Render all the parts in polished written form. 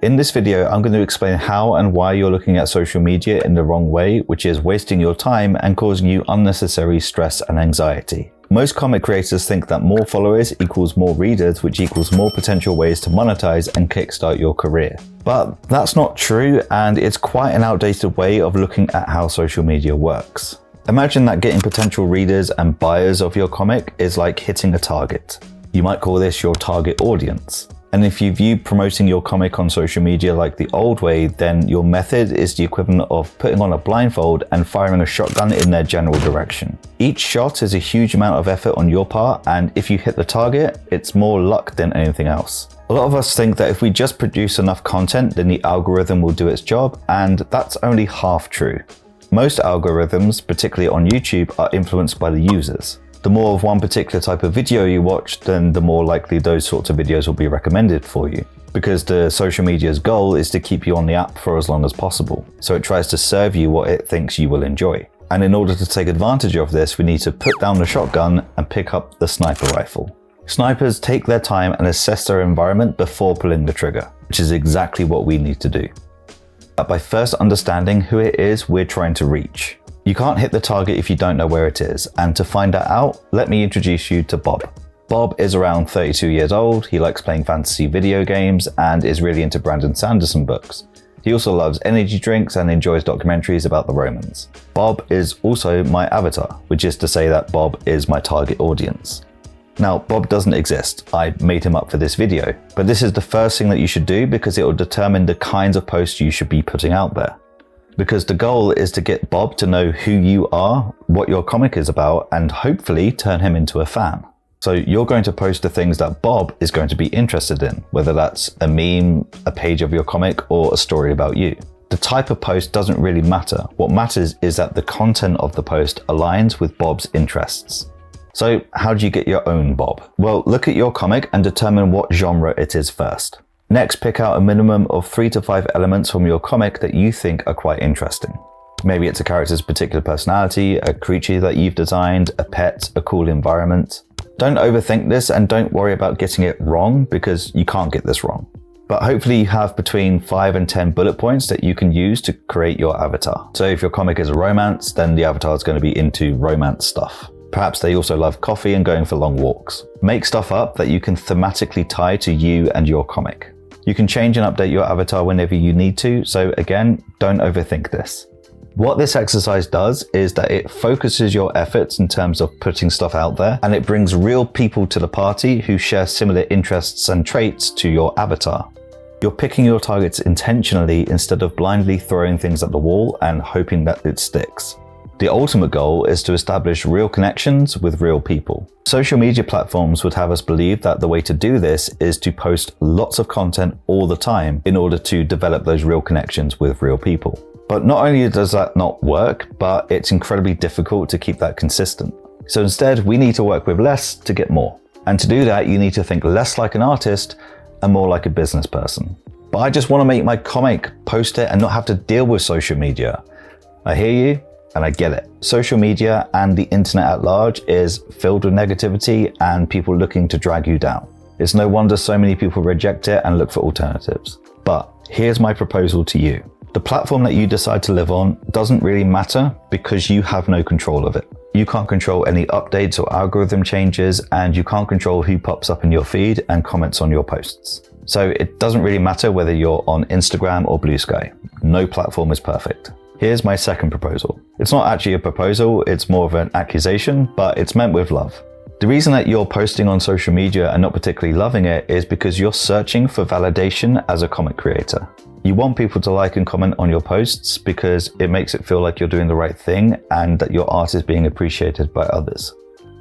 In this video, I'm going to explain how and why you're looking at social media in the wrong way, which is wasting your time and causing you unnecessary stress and anxiety. Most comic creators think that more followers equals more readers, which equals more potential ways to monetize and kickstart your career. But that's not true, and it's quite an outdated way of looking at how social media works. Imagine that getting potential readers and buyers of your comic is like hitting a target. You might call this your target audience. And if you view promoting your comic on social media like the old way, then your method is the equivalent of putting on a blindfold and firing a shotgun in their general direction. Each shot is a huge amount of effort on your part, and if you hit the target, it's more luck than anything else. A lot of us think that if we just produce enough content, then the algorithm will do its job, and that's only half true. Most algorithms, particularly on YouTube, are influenced by the users. The more of one particular type of video you watch, then the more likely those sorts of videos will be recommended for you. Because the social media's goal is to keep you on the app for as long as possible. So it tries to serve you what it thinks you will enjoy. And in order to take advantage of this, we need to put down the shotgun and pick up the sniper rifle. Snipers take their time and assess their environment before pulling the trigger, which is exactly what we need to do. But by first understanding who it is we're trying to reach. You can't hit the target if you don't know where it is, and to find that out, let me introduce you to Bob. Bob is around 32 years old, he likes playing fantasy video games, and is really into Brandon Sanderson books. He also loves energy drinks and enjoys documentaries about the Romans. Bob is also my avatar, which is to say that Bob is my target audience. Now, Bob doesn't exist, I made him up for this video, but this is the first thing that you should do because it will determine the kinds of posts you should be putting out there. Because the goal is to get Bob to know who you are, what your comic is about, and hopefully turn him into a fan. So you're going to post the things that Bob is going to be interested in, whether that's a meme, a page of your comic, or a story about you. The type of post doesn't really matter. What matters is that the content of the post aligns with Bob's interests. So how do you get your own Bob? Well, look at your comic and determine what genre it is first. Next, pick out a minimum of 3 to 5 elements from your comic that you think are quite interesting. Maybe it's a character's particular personality, a creature that you've designed, a pet, a cool environment. Don't overthink this and don't worry about getting it wrong because you can't get this wrong. But hopefully you have between 5 and 10 bullet points that you can use to create your avatar. So if your comic is a romance, then the avatar is going to be into romance stuff. Perhaps they also love coffee and going for long walks. Make stuff up that you can thematically tie to you and your comic. You can change and update your avatar whenever you need to, so again, don't overthink this. What this exercise does is that it focuses your efforts in terms of putting stuff out there, and it brings real people to the party who share similar interests and traits to your avatar. You're picking your targets intentionally instead of blindly throwing things at the wall and hoping that it sticks. The ultimate goal is to establish real connections with real people. Social media platforms would have us believe that the way to do this is to post lots of content all the time in order to develop those real connections with real people. But not only does that not work, but it's incredibly difficult to keep that consistent. So instead, we need to work with less to get more. And to do that, you need to think less like an artist and more like a business person. But I just want to make my comic, post it, and not have to deal with social media. I hear you. And I get it. Social media and the internet at large is filled with negativity and people looking to drag you down. It's no wonder so many people reject it and look for alternatives. But here's my proposal to you. The platform that you decide to live on doesn't really matter because you have no control of it. You can't control any updates or algorithm changes, and you can't control who pops up in your feed and comments on your posts. So it doesn't really matter whether you're on Instagram or Blue Sky. No platform is perfect. Here's my second proposal. It's not actually a proposal, it's more of an accusation, but it's meant with love. The reason that you're posting on social media and not particularly loving it is because you're searching for validation as a comic creator. You want people to like and comment on your posts because it makes it feel like you're doing the right thing and that your art is being appreciated by others.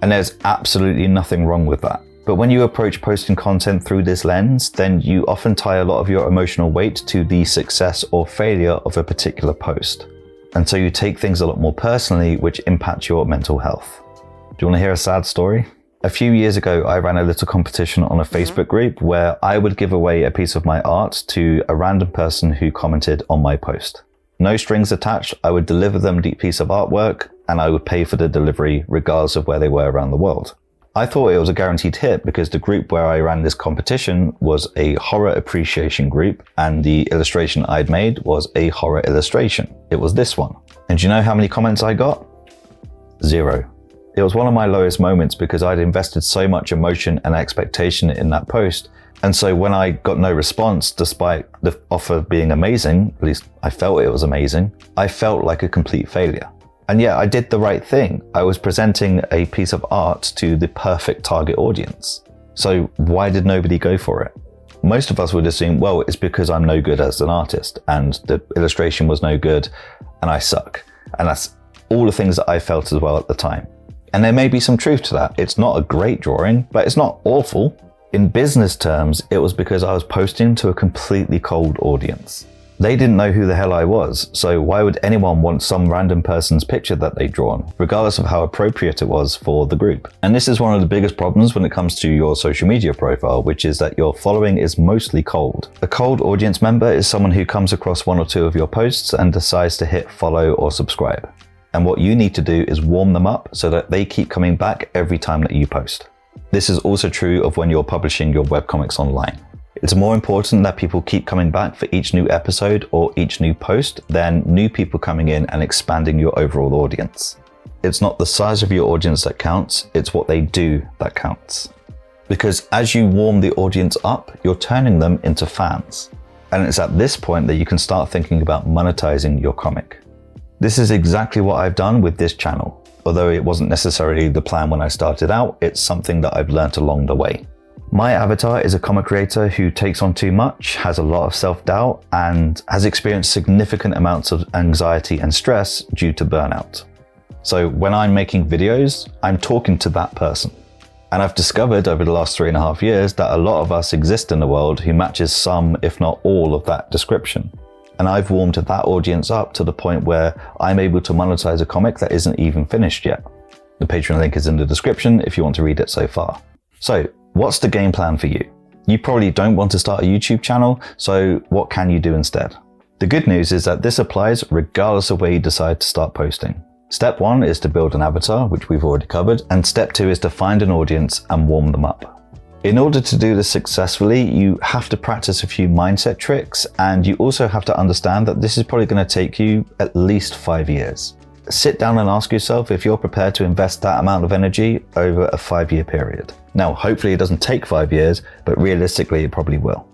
And there's absolutely nothing wrong with that. But when you approach posting content through this lens, then you often tie a lot of your emotional weight to the success or failure of a particular post. And so you take things a lot more personally, which impacts your mental health. Do you want to hear a sad story? A few years ago, I ran a little competition on a Facebook group where I would give away a piece of my art to a random person who commented on my post. No strings attached, I would deliver them the piece of artwork and I would pay for the delivery regardless of where they were around the world. I thought it was a guaranteed hit because the group where I ran this competition was a horror appreciation group, and the illustration I'd made was a horror illustration. It was this one. And do you know how many comments I got? 0. It was one of my lowest moments because I'd invested so much emotion and expectation in that post. And so when I got no response, despite the offer being amazing, at least I felt it was amazing, I felt like a complete failure. And yet I did the right thing. I was presenting a piece of art to the perfect target audience. So why did nobody go for it? Most of us would assume, well, it's because I'm no good as an artist and the illustration was no good and I suck. And that's all the things that I felt as well at the time. And there may be some truth to that. It's not a great drawing, but it's not awful. In business terms, it was because I was posting to a completely cold audience. They didn't know who the hell I was, so why would anyone want some random person's picture that they'd drawn, regardless of how appropriate it was for the group? And this is one of the biggest problems when it comes to your social media profile, which is that your following is mostly cold. A cold audience member is someone who comes across 1 or 2 of your posts and decides to hit follow or subscribe. And what you need to do is warm them up so that they keep coming back every time that you post. This is also true of when you're publishing your webcomics online. It's more important that people keep coming back for each new episode or each new post than new people coming in and expanding your overall audience. It's not the size of your audience that counts, it's what they do that counts. Because as you warm the audience up, you're turning them into fans. And it's at this point that you can start thinking about monetizing your comic. This is exactly what I've done with this channel. Although it wasn't necessarily the plan when I started out, it's something that I've learned along the way. My avatar is a comic creator who takes on too much, has a lot of self-doubt, and has experienced significant amounts of anxiety and stress due to burnout. So when I'm making videos, I'm talking to that person. And I've discovered over the last 3.5 years that a lot of us exist in the world who matches some, if not all, of that description. And I've warmed that audience up to the point where I'm able to monetize a comic that isn't even finished yet. The Patreon link is in the description if you want to read it so far. So, what's the game plan for you? You probably don't want to start a YouTube channel, so what can you do instead? The good news is that this applies regardless of where you decide to start posting. Step 1 is to build an avatar, which we've already covered, and step 2 is to find an audience and warm them up. In order to do this successfully, you have to practice a few mindset tricks, and you also have to understand that this is probably going to take you at least 5 years. Sit down and ask yourself if you're prepared to invest that amount of energy over a 5-year period. Now, hopefully it doesn't take 5 years, but realistically it probably will.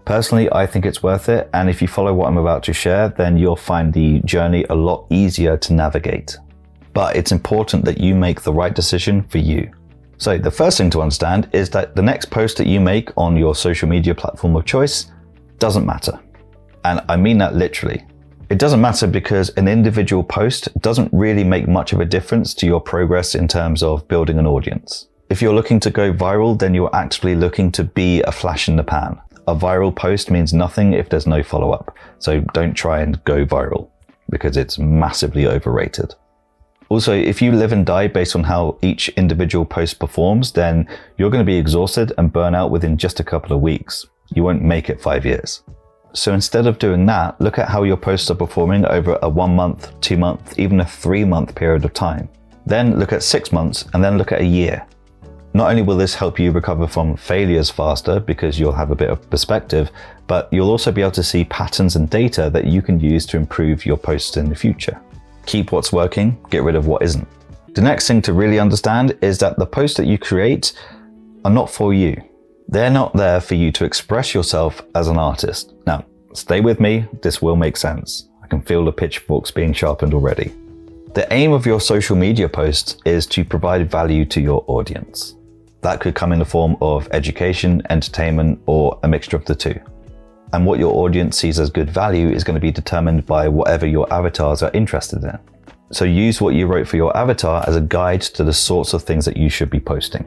Personally, I think it's worth it, and if you follow what I'm about to share, then you'll find the journey a lot easier to navigate. But it's important that you make the right decision for you. So the first thing to understand is that the next post that you make on your social media platform of choice doesn't matter. And I mean that literally. It doesn't matter because an individual post doesn't really make much of a difference to your progress in terms of building an audience. If you're looking to go viral, then you're actively looking to be a flash in the pan. A viral post means nothing if there's no follow-up. So don't try and go viral because it's massively overrated. Also, if you live and die based on how each individual post performs, then you're going to be exhausted and burn out within just a couple of weeks. You won't make it 5 years. So instead of doing that, look at how your posts are performing over a 1 month, 2 month, even a 3 month period of time. Then look at 6 months and then look at a year. Not only will this help you recover from failures faster because you'll have a bit of perspective, but you'll also be able to see patterns and data that you can use to improve your posts in the future. Keep what's working, get rid of what isn't. The next thing to really understand is that the posts that you create are not for you. They're not there for you to express yourself as an artist. Now, stay with me, this will make sense. I can feel the pitchforks being sharpened already. The aim of your social media posts is to provide value to your audience. That could come in the form of education, entertainment, or a mixture of the two. And what your audience sees as good value is going to be determined by whatever your avatars are interested in. So use what you wrote for your avatar as a guide to the sorts of things that you should be posting.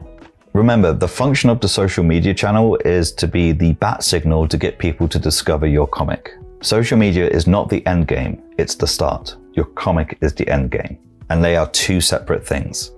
Remember, the function of the social media channel is to be the bat signal to get people to discover your comic. Social media is not the end game, it's the start. Your comic is the end game. And they are two separate things.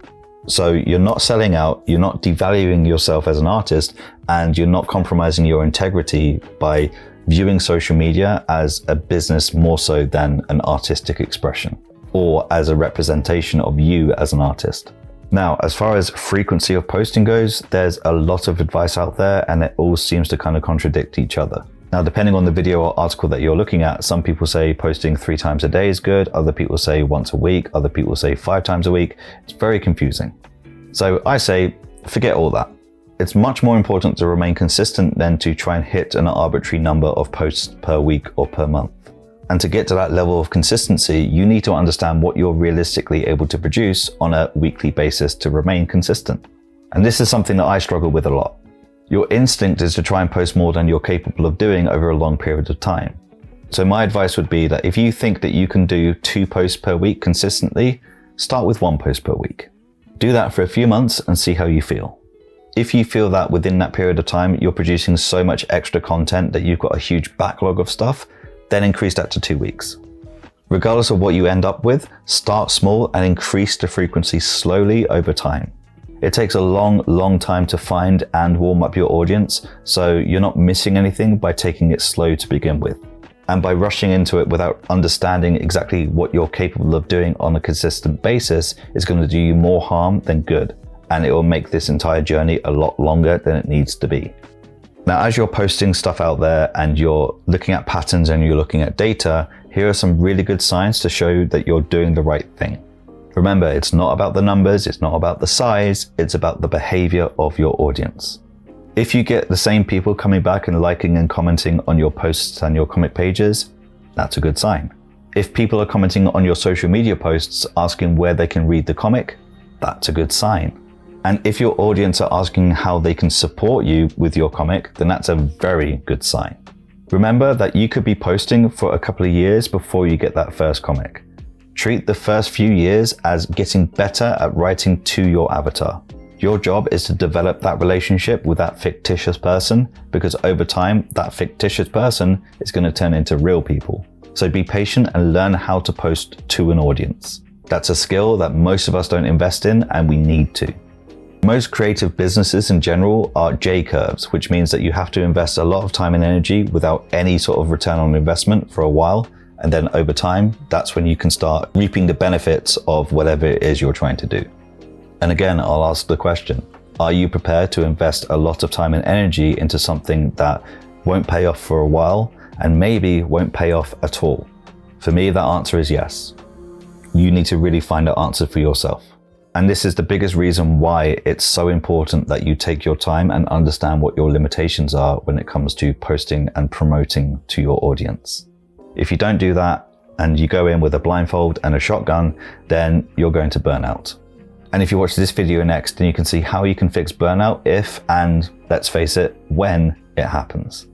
So you're not selling out, you're not devaluing yourself as an artist, and you're not compromising your integrity by viewing social media as a business more so than an artistic expression, or as a representation of you as an artist. Now, as far as frequency of posting goes, there's a lot of advice out there and it all seems to kind of contradict each other. Now, depending on the video or article that you're looking at, some people say posting 3 times a day is good, other people say once a week, other people say 5 times a week. It's very confusing. So I say, forget all that. It's much more important to remain consistent than to try and hit an arbitrary number of posts per week or per month. And to get to that level of consistency, you need to understand what you're realistically able to produce on a weekly basis to remain consistent. And this is something that I struggle with a lot. Your instinct is to try and post more than you're capable of doing over a long period of time. So my advice would be that if you think that you can do 2 posts per week consistently, start with 1 post per week. Do that for a few months and see how you feel. If you feel that within that period of time, you're producing so much extra content that you've got a huge backlog of stuff, then increase that to 2 weeks. Regardless of what you end up with, start small and increase the frequency slowly over time. It takes a long time to find and warm up your audience, so you're not missing anything by taking it slow to begin with. And by rushing into it without understanding exactly what you're capable of doing on a consistent basis is going to do you more harm than good, and it will make this entire journey a lot longer than it needs to be. Now, as you're posting stuff out there and you're looking at patterns and you're looking at data, here are some really good signs to show that you're doing the right thing. Remember, it's not about the numbers, it's not about the size, it's about the behavior of your audience. If you get the same people coming back and liking and commenting on your posts and your comic pages, that's a good sign. If people are commenting on your social media posts asking where they can read the comic, that's a good sign. And if your audience are asking how they can support you with your comic, then that's a very good sign. Remember that you could be posting for a couple of years before you get that first comic. Treat the first few years as getting better at writing to your avatar. Your job is to develop that relationship with that fictitious person, because over time, that fictitious person is going to turn into real people. So be patient and learn how to post to an audience. That's a skill that most of us don't invest in, and we need to. Most creative businesses in general are J-curves, which means that you have to invest a lot of time and energy without any sort of return on investment for a while. And then over time, that's when you can start reaping the benefits of whatever it is you're trying to do. And again, I'll ask the question, are you prepared to invest a lot of time and energy into something that won't pay off for a while and maybe won't pay off at all? For me, that answer is yes. You need to really find that answer for yourself. And this is the biggest reason why it's so important that you take your time and understand what your limitations are when it comes to posting and promoting to your audience. If you don't do that and you go in with a blindfold and a shotgun, then you're going to burn out. And if you watch this video next, then you can see how you can fix burnout if, and let's face it, when it happens.